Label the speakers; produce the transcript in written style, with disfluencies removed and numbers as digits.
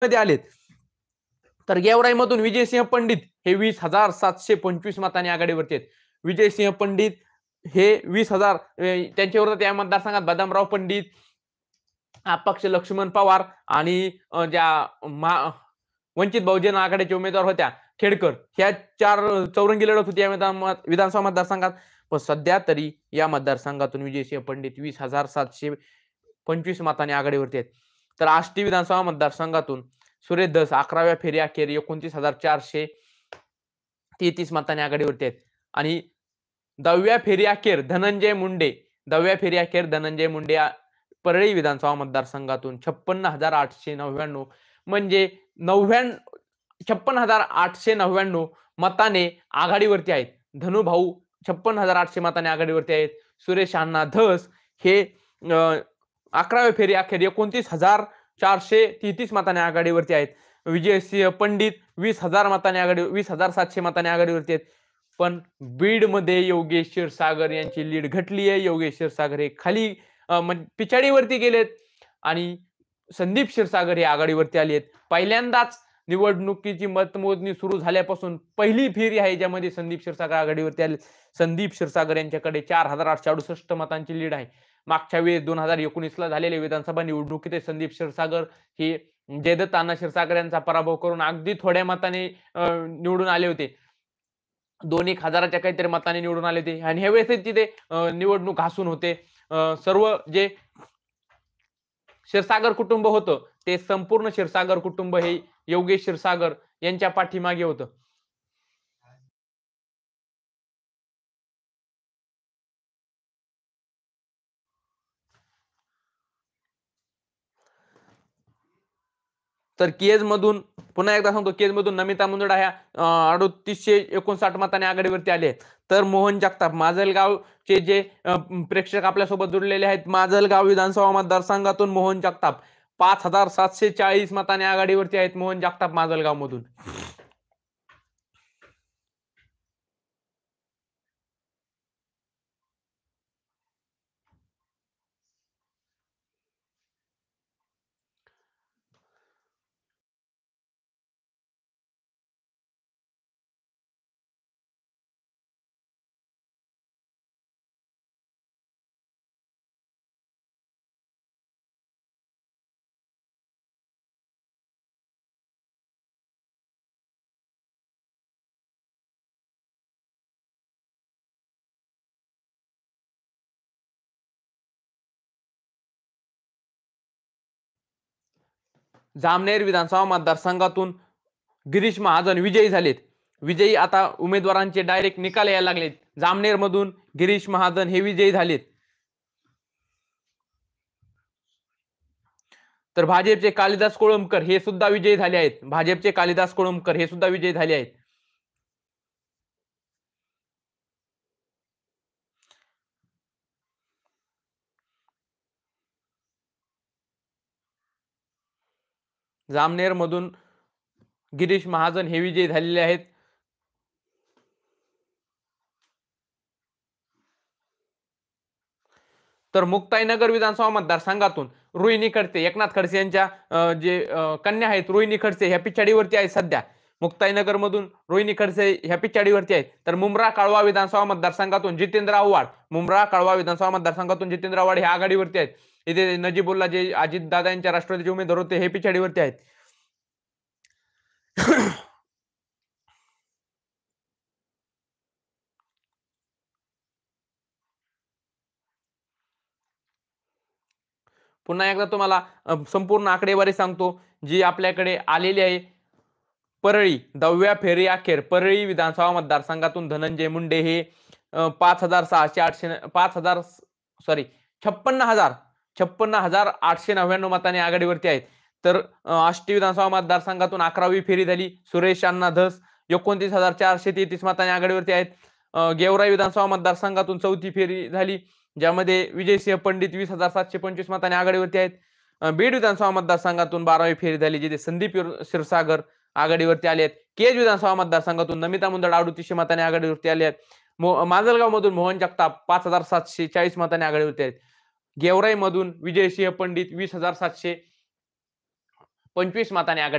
Speaker 1: मध्ये आलेत. तर गेवराई मधून विजयसिंह पंडित हे 20,725 मतांनी आघाडीवरती आहेत. विजयसिंह पंडित हे 20,000 त्यांच्या विरोधात या मतदारसंघात बदामराव पंडित, अपक्ष लक्ष्मण पवार आणि ज्या वंचित बहुजन आघाडीच्या उमेदवार होत्या खेडकर, ह्या 4 चौरंगी लढत होती या विधानसभा मतदारसंघात. पण सध्या तरी या मतदारसंघातून विजयसिंह पंडित 20,725 मतांनी आघाडीवरती आहेत. तर आष्टी विधानसभा मतदारसंघातून सुरेश धस 11व्या फेरी अखेर 29,433 मतांनी आघाडीवरती आहेत. आणि 10व्या फेरी अखेर धनंजय मुंडे परळी विधानसभा मतदारसंघातून 56,899 म्हणजे 56,899 मताने आघाडीवरती आहेत. धनुभाऊ 56,800 मताने आघाडीवरती आहेत. सुरेश अण्णा धस हे 11व्या फेरी अखेर 29,433 मताने आघाडीवरती आहेत. विजयसिंह पंडित 20,700 मताने आघाडीवरती आहेत. पण बीडमध्ये योगेश क्षीरसागर यांची लीड घटली आहे. योगेश क्षीरसागर हे खाली पिछाडीवरती गेलेत आणि संदीप क्षीरसागर हे आघाडीवरती आले आहेत. पहिल्यांदाच निवडणुकीची मतमोजणी सुरू झाल्यापासून पहिली फेरी आहे ज्यामध्ये संदीप क्षीरसागर आघाडीवरती आले. संदीप क्षीरसागर यांच्याकडे 4,868 मतांची लीड आहे. मागच्या वेळेस 2019ला झालेल्या विधानसभा निवडणुकीत संदीप क्षीरसागर हे जयदत्त अण्णा क्षीरसागर यांचा पराभव करून अगदी थोड्या मताने निवडून आले होते. 2-1 हजाराच्या काहीतरी मताने निवडून आले होते. आणि ह्यावेळेस तिथे निवडणूक घासून होते. सर्व जे क्षीरसागर कुटुंब होतं ते संपूर्ण क्षीरसागर कुटुंब हे योगेश क्षीरसागर यांच्या पाठीमागे होतं. तर केज मधून पुन्हा एकदा सांगतो, केज मधून नमिता मुंदडा ह्या 3859 मतांनी आघाडीवरती आले. तर मोहन जगताप माजलगावचे जे प्रेक्षक आपल्यासोबत जुळलेले आहेत, माजलगाव विधानसभा मतदारसंघातून मोहन जगताप 5,740 मतांनी आघाडीवरती आहेत. मोहन जगताप माजलगाव मधून. जामनेर विधानसभा मतदारसंघातून गिरीश महाजन विजयी झालेत. विजयी आता उमेदवारांचे डायरेक्ट निकाल यायला लागलेत. जामनेर मधून गिरीश महाजन हे विजयी झालेत. तर भाजपचे कालिदास कोळंबकर हे सुद्धा विजयी झाले आहेत. भाजपचे कालिदास कोळंबकर हे सुद्धा विजयी झाले आहेत. जामनेर मधून गिरीश महाजन हे विजयी झालेले आहेत. तर मुक्ताईनगर विधानसभा मतदारसंघातून रोहिणी खडसे, एकनाथ खडसे यांच्या जे कन्या आहेत रोहिणी खडसे ह्या पिछाडीवरती आहेत सध्या. मुक्ताईनगर मधून रोहिणी खडसे ह्या पिछाडीवरती आहेत. तर मुंब्रा काळवा विधानसभा मतदारसंघातून जितेंद्र आव्हाड, मुंब्रा काळवा विधानसभा मतदारसंघातून जितेंद्र आव्हाड हे आघाडीवरती आहेत. इथे नजीबुल्ला जे अजितदादा यांच्या राष्ट्रवादीचे उमेदवार होते हे पिछाडीवरती आहेत. पुन्हा एकदा तुम्हाला संपूर्ण आकडेवारी सांगतो जी आपल्याकडे आलेली आहे. परळी 10व्या फेरी अखेर परळी विधानसभा मतदारसंघातून धनंजय मुंडे हे 56,899 मतांनी आघाडीवरती आहेत. तर आष्टी विधानसभा मतदारसंघातून 11वी फेरी झाली. सुरेश अण्णा धस 29,433 मतांनी आघाडीवरती आहेत. गेवराई विधानसभा मतदारसंघातून 4थी फेरी झाली ज्यामध्ये विजयसिंह पंडित 20,725 मतांनी आघाडीवरती आहेत. बीड विधानसभा मतदारसंघातून 12वी फेरी झाली जिथे संदीप क्षीरसागर आघाडीवरती आले आहेत. केज विधानसभा मतदारसंघातून नमिता मुंदडा 3800 मतांनी आघाडीवरती आले आहेत. माजलगाव मधून मोहन जगताप 5,740 मतांनी आघाडीवरती आहेत. गेवराई मधून विजयसिंह पंडित 20,700 25 मतांनी आघाडी